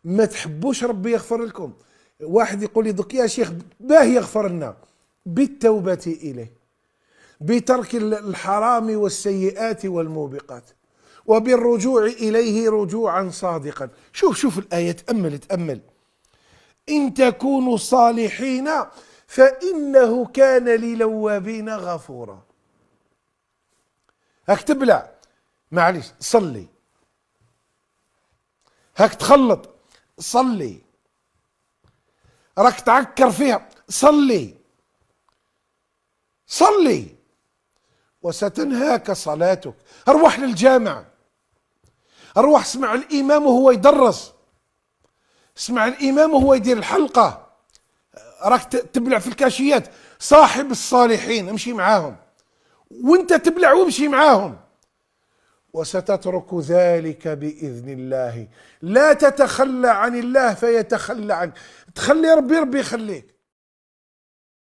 ما تحبوش ربي يغفر لكم. واحد يقول لي دوك يا شيخ باه يغفر لنا؟ بالتوبة إليه، بترك الحرام والسيئات والموبقات، وبالرجوع إليه رجوعا صادقا. شوف الآية، تأمل. إن تكونوا صالحين فإنه كان للوابين غفورا. هاك تبلع معليش صلي، هاك تخلط صلي، راك تعكر فيها صلي، وستنهاك صلاتك. اروح للجامع، اروح اسمع الإمام وهو يدرس، اسمع الإمام وهو يدير الحلقة. راك تبلع في الكاشيات، صاحب الصالحين امشي معاهم، وانت تبلع وامشي معاهم، وستترك ذلك بإذن الله. لا تتخلى عن الله فيتخلى عنك، تخلي ربي يخليك.